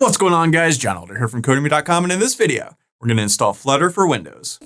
What's going on, guys? John Alder here from codemy.com, and in this video, we're going to install Flutter for Windows.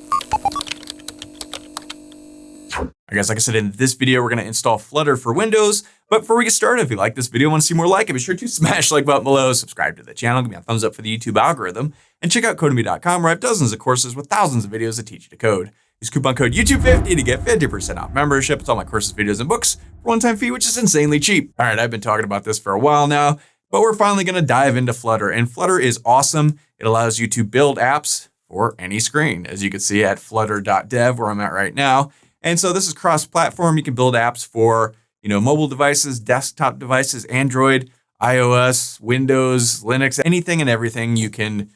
I guess, like I said, in this video, we're going to install Flutter for Windows. But before we get started, if you like this video and want to see more like it, be sure to smash the like button below, subscribe to the channel, give me a thumbs up for the YouTube algorithm, and check out codemy.com, where I have dozens of courses with thousands of videos that teach you to code. Use coupon code YouTube50 to get 50% off membership. It's all my courses, videos, and books for one-time fee, which is insanely cheap. All right, I've been talking about this for a while now, but we're finally going to dive into Flutter. And Flutter is awesome. It allows you to build apps for any screen, as you can see at flutter.dev, where I'm at right now. And so this is cross-platform. You can build apps for, mobile devices, desktop devices, Android, iOS, Windows, Linux, anything and everything you can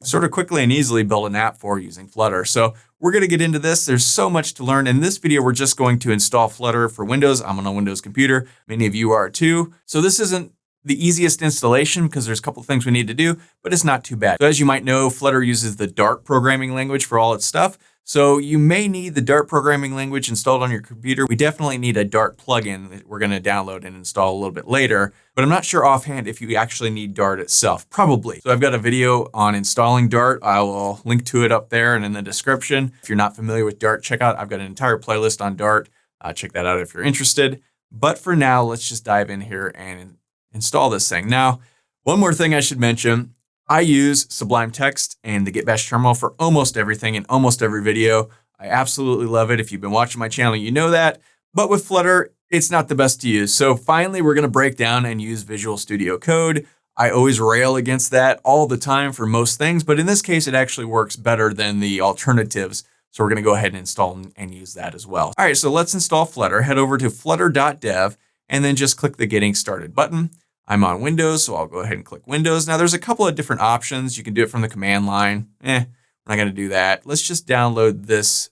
sort of quickly and easily build an app for using Flutter. So we're going to get into this. There's so much to learn. In this video, we're just going to install Flutter for Windows. I'm on a Windows computer. Many of you are too. So this isn't the easiest installation because there's a couple of things we need to do, but it's not too bad. So as you might know, Flutter uses the Dart programming language for all its stuff. So you may need the Dart programming language installed on your computer. We definitely need a Dart plugin that we're going to download and install a little bit later, but I'm not sure offhand if you actually need Dart itself. Probably. So I've got a video on installing Dart. I will link to it up there and in the description. If you're not familiar with Dart, check out, I've got an entire playlist on Dart. Check that out if you're interested. But for now, let's just dive in here and install this thing. Now, one more thing I should mention, I use Sublime Text and the Git Bash terminal for almost everything in almost every video. I absolutely love it. If you've been watching my channel, you know that. But with Flutter, it's not the best to use. So finally, we're going to break down and use Visual Studio Code. I always rail against that all the time for most things, but in this case, it actually works better than the alternatives. So we're going to go ahead and install and use that as well. All right, so let's install Flutter. Head over to flutter.dev and then just click the Getting Started button. I'm on Windows, so I'll go ahead and click Windows. Now there's a couple of different options. You can do it from the command line. We're not going to do that. Let's just download this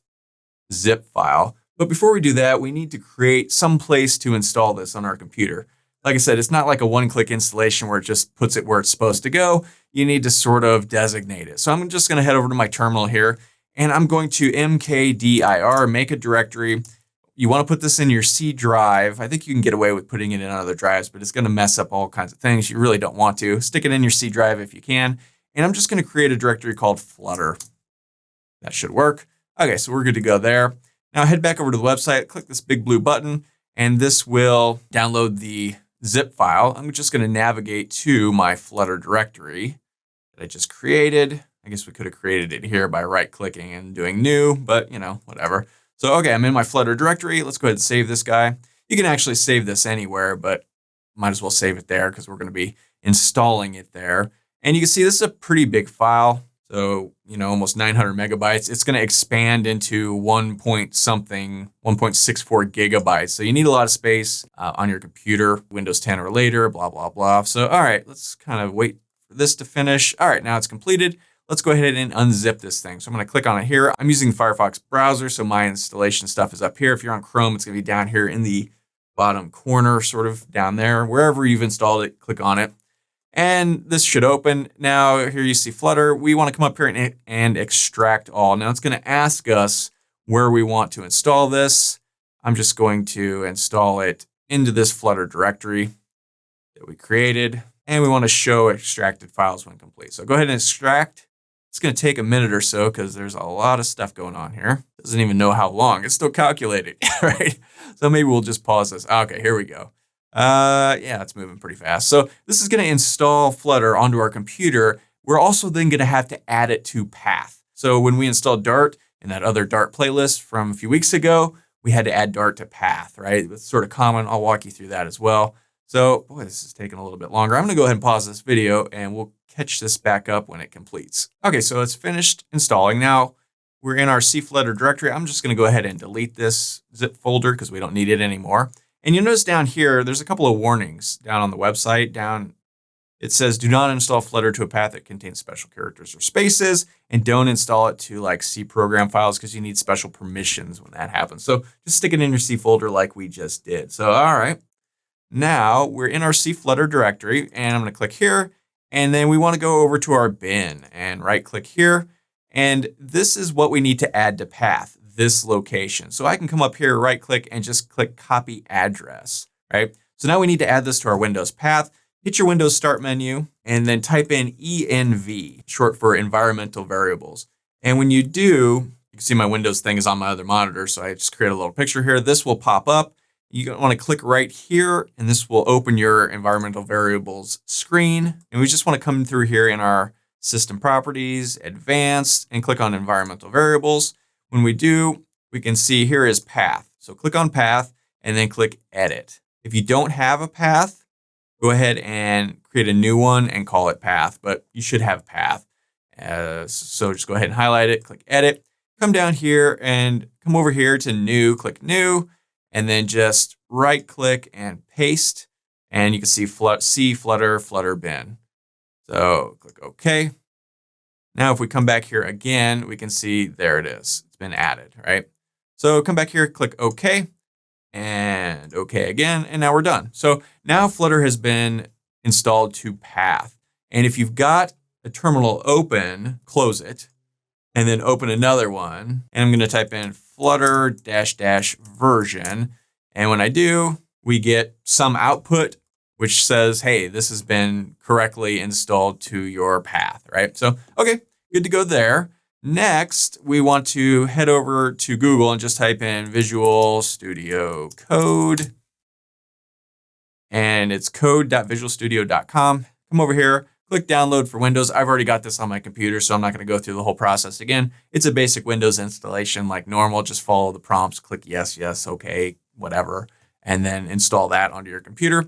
zip file. But before we do that, we need to create some place to install this on our computer. Like I said, it's not like a one-click installation where it just puts it where it's supposed to go. You need to sort of designate it. So I'm just going to head over to my terminal here, and I'm going to mkdir, make a directory. You want to put this in your C drive. I think you can get away with putting it in other drives, but it's going to mess up all kinds of things. You really don't want to. Stick it in your C drive if you can. And I'm just going to create a directory called Flutter. That should work. Okay, so we're good to go there. Now head back over to the website, click this big blue button, and this will download the zip file. I'm just going to navigate to my Flutter directory that I just created. I guess we could have created it here by right-clicking and doing new, but whatever. So, okay, I'm in my Flutter directory. Let's go ahead and save this guy. You can actually save this anywhere, but might as well save it there because we're going to be installing it there. And you can see this is a pretty big file. So, almost 900 megabytes. It's going to expand into 1.64 gigabytes. So you need a lot of space on your computer, Windows 10 or later, blah, blah, blah. So, all right, let's kind of wait for this to finish. All right, now it's completed. Let's go ahead and unzip this thing. So I'm going to click on it here. I'm using the Firefox browser, so my installation stuff is up here. If you're on Chrome, it's going to be down here in the bottom corner, sort of down there. Wherever you've installed it, click on it. And this should open. Now, here you see Flutter. We want to come up here and extract all. Now, it's going to ask us where we want to install this. I'm just going to install it into this Flutter directory that we created. And we want to show extracted files when complete. So go ahead and extract. It's going to take a minute or so because there's a lot of stuff going on here. Doesn't even know how long. It's still calculating, right? So maybe we'll just pause this. Okay, here we go. Yeah, it's moving pretty fast. So this is going to install Flutter onto our computer. We're also then going to have to add it to path. So when we installed Dart in that other Dart playlist from a few weeks ago, we had to add Dart to path, right? It's sort of common. I'll walk you through that as well. So, boy, this is taking a little bit longer. I'm going to go ahead and pause this video and we'll catch this back up when it completes. Okay, so it's finished installing. Now we're in our C Flutter directory. I'm just going to go ahead and delete this zip folder because we don't need it anymore. And you'll notice down here, there's a couple of warnings down on the website. It says, do not install Flutter to a path that contains special characters or spaces, and don't install it to like C program files because you need special permissions when that happens. So just stick it in your C folder like we just did. So, all right. Now we're in our C Flutter directory, and I'm going to click here, and then we want to go over to our bin and right click here. And this is what we need to add to path, this location. So I can come up here, right click, and just click copy address, right? So now we need to add this to our Windows path. Hit your Windows Start menu and then type in env, short for environmental variables. And when you do, you can see my Windows thing is on my other monitor, so I just create a little picture here. This will pop up. You want to click right here, and this will open your environmental variables screen. And we just want to come through here in our system properties, advanced, and click on environmental variables. When we do, we can see here is path. So click on path and then click edit. If you don't have a path, go ahead and create a new one and call it path, but you should have path. So just go ahead and highlight it, click edit, come down here and come over here to new, click new, and then just right click and paste. And you can see Flutter bin. So click OK. Now, if we come back here again, we can see there it is. It's been added, right? So come back here, click OK, and OK again, and now we're done. So now Flutter has been installed to path. And if you've got a terminal open, close it, and then open another one. And I'm going to type in flutter -- version. And when I do, we get some output which says, hey, this has been correctly installed to your path, right? So, okay, good to go there. Next, we want to head over to Google and just type in Visual Studio Code. And it's code.visualstudio.com. Come over here, click download for Windows. I've already got this on my computer, so I'm not going to go through the whole process again. It's a basic Windows installation like normal. Just follow the prompts, click yes, yes, okay, whatever, and then install that onto your computer.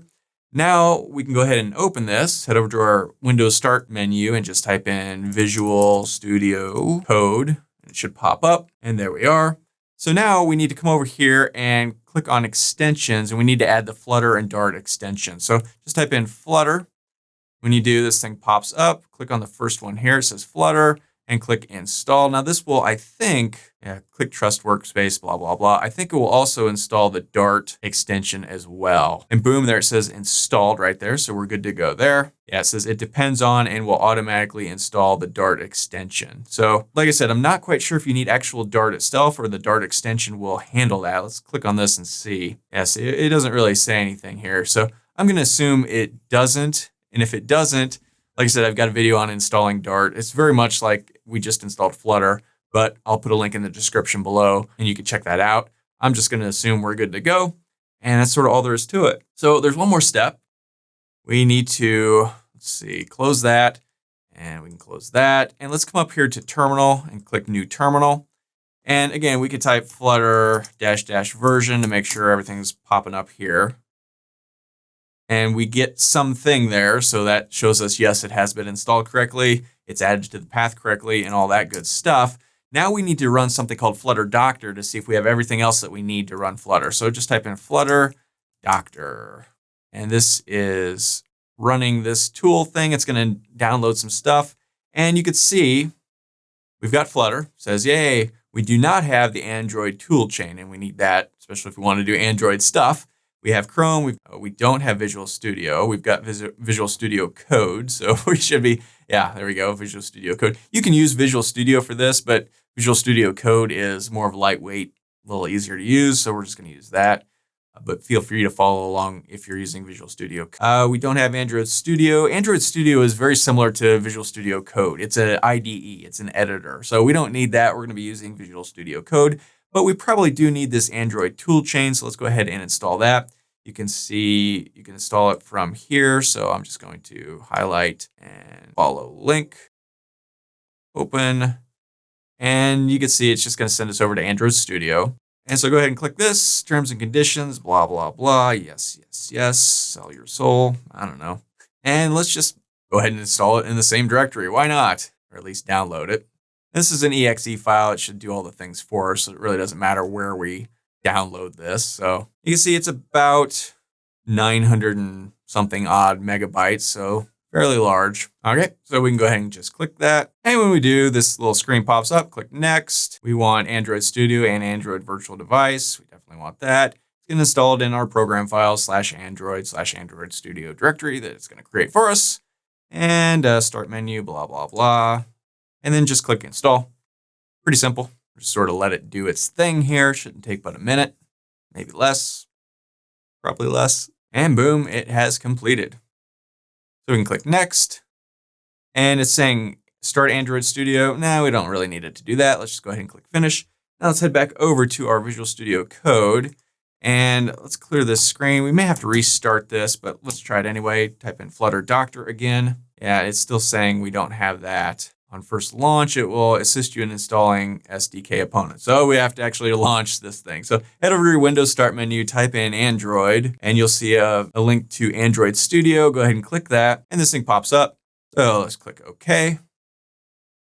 Now we can go ahead and open this, head over to our Windows Start menu and just type in Visual Studio Code. It should pop up, and there we are. So now we need to come over here and click on extensions, and we need to add the Flutter and Dart extension. So just type in Flutter. When you do, this thing pops up. Click on the first one here. It says Flutter, and click install. Now this will, I think, click Trust Workspace, blah, blah, blah. I think it will also install the Dart extension as well. And boom, there it says installed right there. So we're good to go there. Yeah, it says it depends on and will automatically install the Dart extension. So like I said, I'm not quite sure if you need actual Dart itself or the Dart extension will handle that. Let's click on this and see. Yes, it doesn't really say anything here. So I'm going to assume it doesn't. And if it doesn't, like I said, I've got a video on installing Dart. It's very much like we just installed Flutter, but I'll put a link in the description below and you can check that out. I'm just going to assume we're good to go. And that's sort of all there is to it. So there's one more step. We need to, let's see, close that, and we can close that. And let's come up here to terminal and click new terminal. And again, we could type flutter -- version to make sure everything's popping up here. And we get something there. So that shows us, yes, it has been installed correctly. It's added to the path correctly and all that good stuff. Now we need to run something called Flutter Doctor to see if we have everything else that we need to run Flutter. So just type in Flutter Doctor. And this is running this tool thing. It's going to download some stuff. And you can see we've got Flutter. It says, yay, we do not have the Android tool chain. And we need that, especially if we want to do Android stuff. We have Chrome. We don't have Visual Studio. We've got Visual Studio Code. So we should be, yeah, there we go, Visual Studio Code. You can use Visual Studio for this, but Visual Studio Code is more of a lightweight, a little easier to use. So we're just going to use that. But feel free to follow along if you're using Visual Studio. We don't have Android Studio. Android Studio is very similar to Visual Studio Code. It's an IDE. It's an editor. So we don't need that. We're going to be using Visual Studio Code. But we probably do need this Android tool chain. So let's go ahead and install that. You can see you can install it from here. So I'm just going to highlight and follow link, open, and you can see it's just going to send us over to Android Studio. And so go ahead and click this, terms and conditions, blah, blah, blah. Yes, yes, yes. Sell your soul. I don't know. And let's just go ahead and install it in the same directory. Why not? Or at least download it. This is an exe file. It should do all the things for us. So it really doesn't matter where we download this. So you can see it's about 900 and something odd megabytes. So fairly large. Okay, so we can go ahead and just click that. And when we do, this little screen pops up. Click next. We want Android Studio and Android Virtual Device. We definitely want that. It's going to install it in our program files /Android Studio directory that it's going to create for us. And start menu, blah, blah, blah. And then just click install. Pretty simple. Just sort of let it do its thing here. Shouldn't take but a minute, maybe less, probably less. And boom, it has completed. So we can click next. And it's saying start Android Studio. No, we don't really need it to do that. Let's just go ahead and click finish. Now let's head back over to our Visual Studio Code and let's clear this screen. We may have to restart this, but let's try it anyway. Type in Flutter Doctor again. Yeah, it's still saying we don't have that. On first launch, it will assist you in installing SDK opponents. So we have to actually launch this thing. So head over to your Windows Start menu, type in Android, and you'll see a link to Android Studio. Go ahead and click that, and this thing pops up. So let's click OK.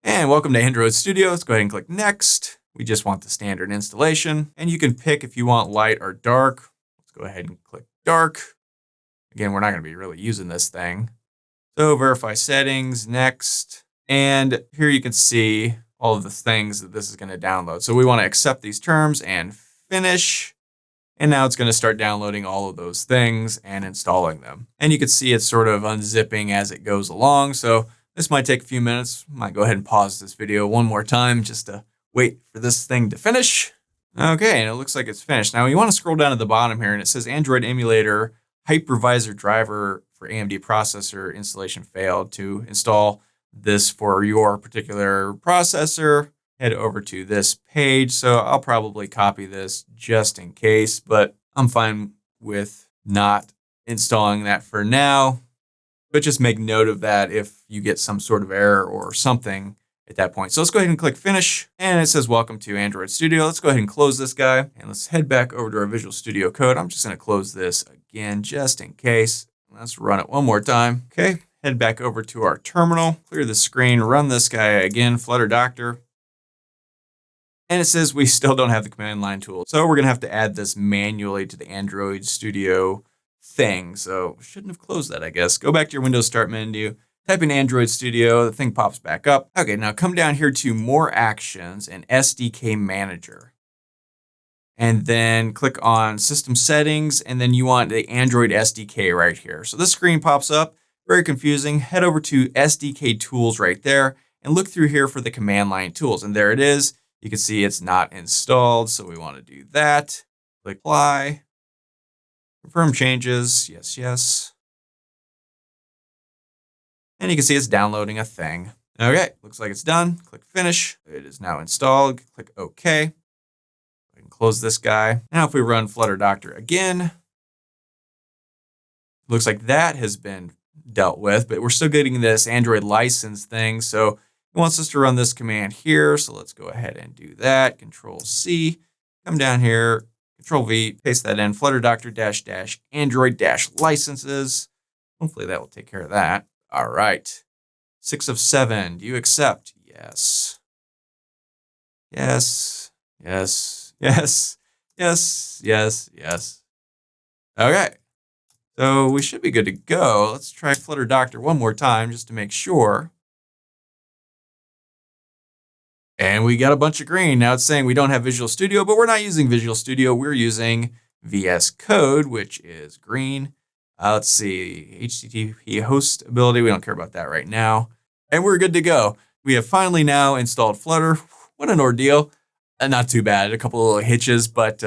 And welcome to Android Studio. Let's go ahead and click Next. We just want the standard installation, and you can pick if you want light or dark. Let's go ahead and click Dark. Again, we're not going to be really using this thing. So verify settings, Next. And here you can see all of the things that this is going to download. So we want to accept these terms and finish. And now it's going to start downloading all of those things and installing them. And you can see it's sort of unzipping as it goes along. So this might take a few minutes. Might go ahead and pause this video one more time just to wait for this thing to finish. Okay, and it looks like it's finished. Now you want to scroll down to the bottom here and it says Android emulator hypervisor driver for AMD processor installation failed. To install this for your particular processor, head over to this page. So I'll probably copy this just in case, but I'm fine with not installing that for now. But just make note of that if you get some sort of error or something at that point. So let's go ahead and click finish. And it says welcome to Android Studio. Let's go ahead and close this guy. And let's head back over to our Visual Studio Code. I'm just going to close this again just in case. Let's run it one more time. Okay. Head back over to our terminal, clear the screen, run this guy again, Flutter Doctor. And it says we still don't have the command line tool. So we're going to have to add this manually to the Android Studio thing. So shouldn't have closed that, I guess. Go back to your Windows Start menu, type in Android Studio, the thing pops back up. Okay, now come down here to More Actions and SDK Manager. And then click on System Settings, and then you want the Android SDK right here. So this screen pops up. Very confusing. Head over to SDK tools right there and look through here for the command line tools. And there it is. You can see it's not installed. So we want to do that. Click apply. Confirm changes. Yes, yes. And you can see it's downloading a thing. Okay, looks like it's done. Click finish. It is now installed. Click OK. We can close this guy. Now if we run Flutter Doctor again, looks like that has been dealt with, but we're still getting this Android license thing. So it wants us to run this command here. So let's go ahead and do that. Control C, come down here, Control V, paste that in, Flutter Doctor -- Android - licenses. Hopefully that will take care of that. All right. 6 of 7. Do you accept? Yes. Yes. Yes. Yes. Yes. Yes. Yes. Okay. So we should be good to go. Let's try Flutter Doctor one more time just to make sure. And we got a bunch of green. Now it's saying we don't have Visual Studio, but we're not using Visual Studio. We're using VS Code, which is green. Let's see, HTTP host ability. We don't care about that right now. And we're good to go. We have finally now installed Flutter. What an ordeal. Not too bad. A couple of little hitches, but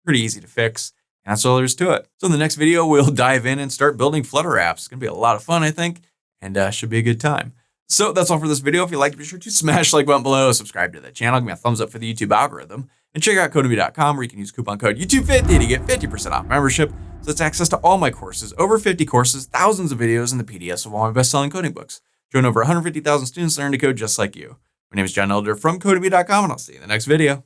pretty easy to fix. And that's all there is to it. So in the next video, we'll dive in and start building Flutter apps. It's going to be a lot of fun, I think, and should be a good time. So that's all for this video. If you liked it, be sure to smash the like button below, subscribe to the channel, give me a thumbs up for the YouTube algorithm, and check out codemy.com where you can use coupon code YouTube50 to get 50% off membership. So it's access to all my courses, over 50 courses, thousands of videos, and the PDFs of all my best-selling coding books. Join over 150,000 students learning to code just like you. My name is John Elder from codemy.com, and I'll see you in the next video.